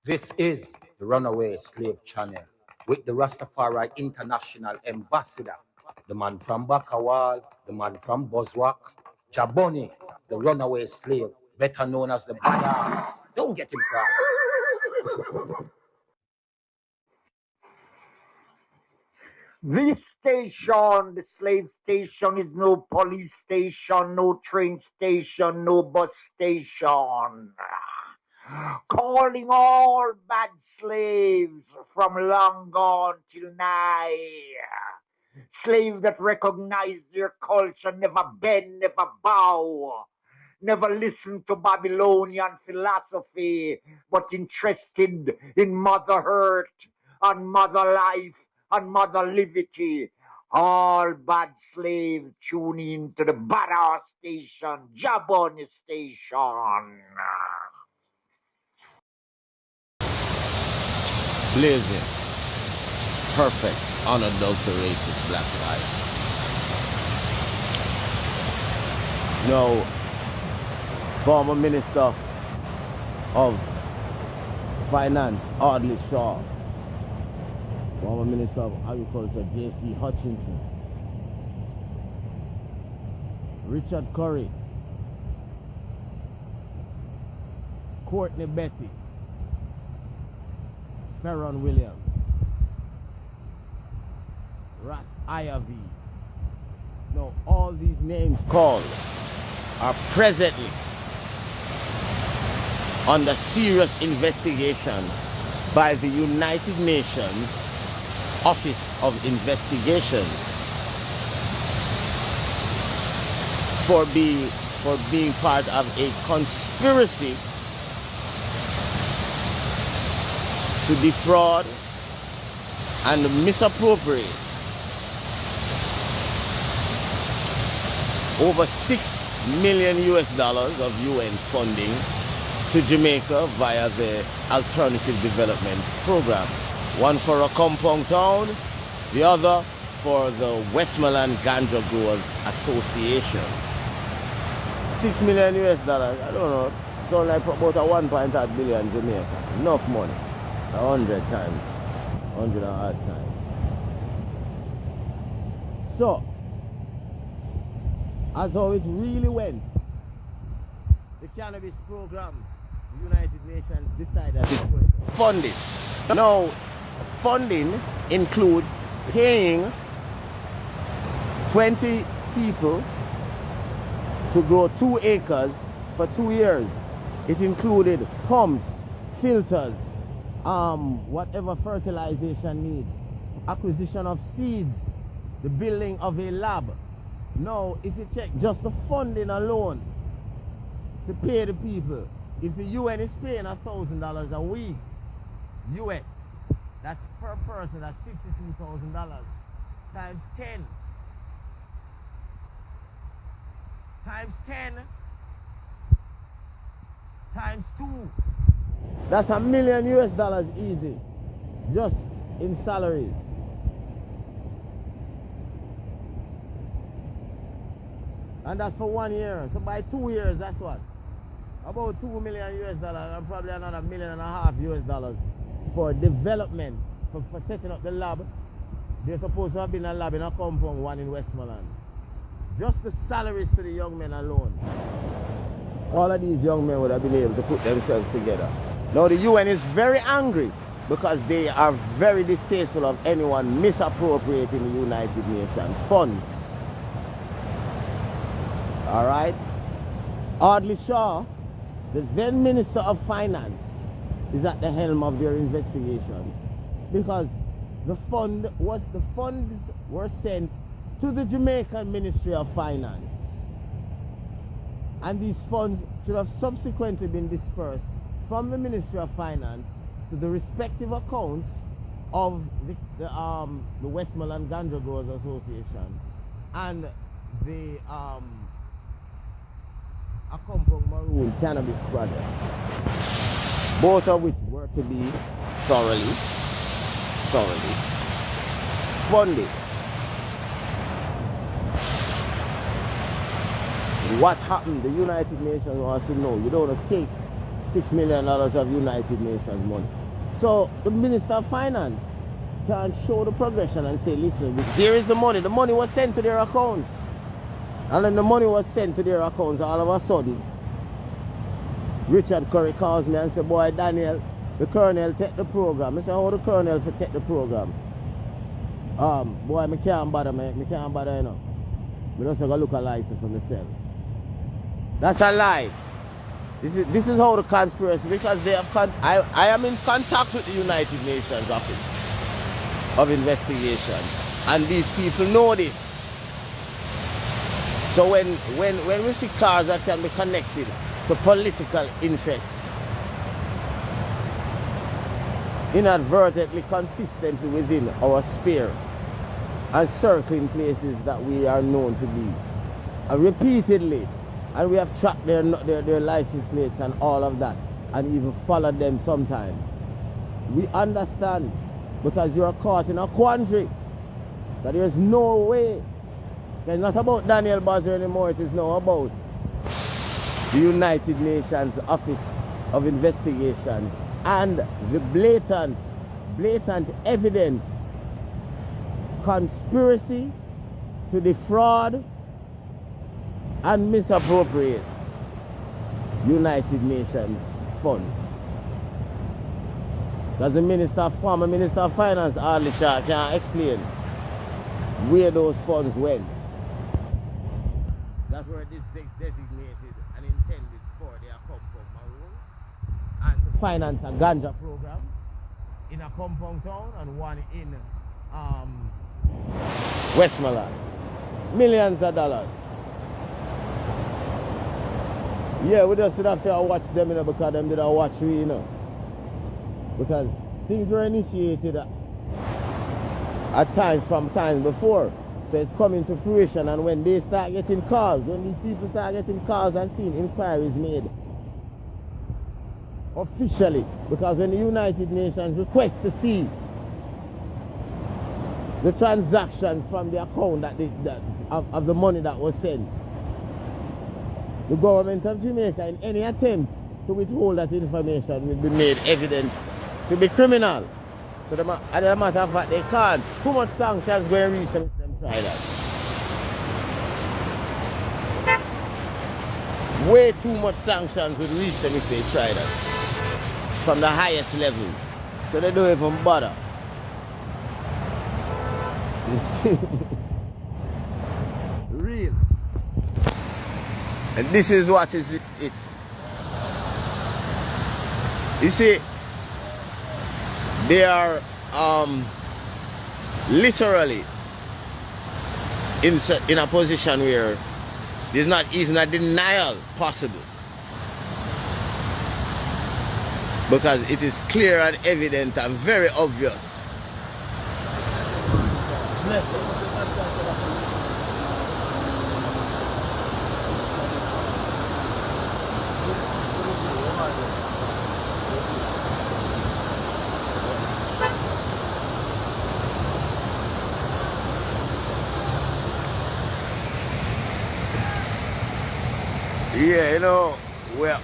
This is the Runaway Slave Channel with the Rastafari International Ambassador, the man from Bakawal, the man from Boswak, JahBunny, the runaway slave, better known as the badass. Don't get him crossed. This station, the slave station, is no police station, no train station, no bus station. Calling all bad slaves from long gone till nigh. Slaves that recognize their culture, never bend, never bow. Never listen to Babylonian philosophy, but interested in mother earth and mother life and mother liberty. All bad slaves tune in to the badass station, JahBunny station. Blazing, perfect, unadulterated black light. No, former Minister of Finance, Audley Shaw, former Minister of Agriculture, J.C. Hutchinson, Richard Curry, Courtney Betty, Ferron Williams, Ras Ivy. No, all these names called are presently under serious investigation by the United Nations Office of Investigations for being part of a conspiracy to defraud and misappropriate over $6 million of UN funding to Jamaica via the Alternative Development Program. One for a compound town, the other for the Westmoreland Ganja Growers Association. $6 million, I don't know, sound like about a 1.8 billion Jamaica. Enough money. 100 times, 100 and odd times. So, as how it really went, the cannabis program, the United Nations decided that it's going to fund it. Now, funding includes paying 20 people to grow 2 acres for 2 years. It included pumps, filters, whatever fertilization needs, acquisition of seeds, the building of a lab. Now, if you check just the funding alone to pay the people, if the UN is paying $1,000 a week, US, that's per person, that's $52,000 times 10. Times 10 times 2. That's $1 million easy, just in salaries. And that's for 1 year. So by 2 years, that's what? About $2 million and probably another $1.5 million for development, for setting up the lab. They're supposed to have been a lab in a compound, one in Westmoreland. Just the salaries to the young men alone. All of these young men would have been able to put themselves together. Now the UN is very angry because they are very distasteful of anyone misappropriating the United Nations funds. Alright? Audley Shaw, the then Minister of Finance, is at the helm of their investigation because the funds were sent to the Jamaican Ministry of Finance. And these funds should have subsequently been dispersed from the Ministry of Finance to the respective accounts of the Westmoreland Ganja Growers Association and the accompanying Maroon Cannabis Project, both of which were to be thoroughly funded. What happened? The United Nations wants to know. You don't want to take $6 million of United Nations money. So the Minister of Finance can show the progression and say, listen, here is the money. The money was sent to their accounts. And then the money was sent to their accounts. All of a sudden, Richard Curry calls me and says, boy, Daniel, the Colonel take the program. I said, how the Colonel to take the program? Boy, I can't bother, man. I can't bother, you know. I just go look a license for myself. That's a lie. This is how the conspiracy, because they have I am in contact with the United Nations Office of Investigation, and these people know this. So when we see cars that can be connected to political interests, inadvertently consistently within our sphere and circling places that we are known to be, and repeatedly, and we have tracked their license plates and all of that, and even followed them sometimes. We understand, because you are caught in a quandary, that there is no way. It's not about Daniel Buzzer anymore, it is now about the United Nations Office of Investigation and the blatant evident conspiracy to defraud and misappropriate United Nations funds. Because the former Minister of Finance, Ali Shah, can't explain where those funds went. That's where this is designated and intended for their compound Maroon, and to finance a ganja program in a compound town and one in Westmoreland. Millions of dollars. Yeah, we just have to watch them, you know, because them didn't watch we, you know. Because things were initiated at times from times before. So it's coming to fruition, and when they start getting calls, when these people start getting calls and seeing inquiries made officially, because when the United Nations requests to see the transactions from the account of the money that was sent, the government of Jamaica, in any attempt to withhold that information, will be made evident to be criminal. So as a matter of fact, they can't. Too much sanctions going to reach them if them try that. Way too much sanctions would reach them if they try that. From the highest level. So they don't even bother. Real. And this is what is it. You see, they are literally in a position where there's not even a denial possible, because it is clear and evident and very obvious. Yeah, you know, we're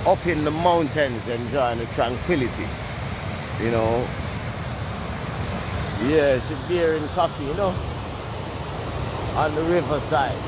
up in the mountains enjoying the tranquility, you know. Yeah, it's a beer and coffee, you know, on the riverside.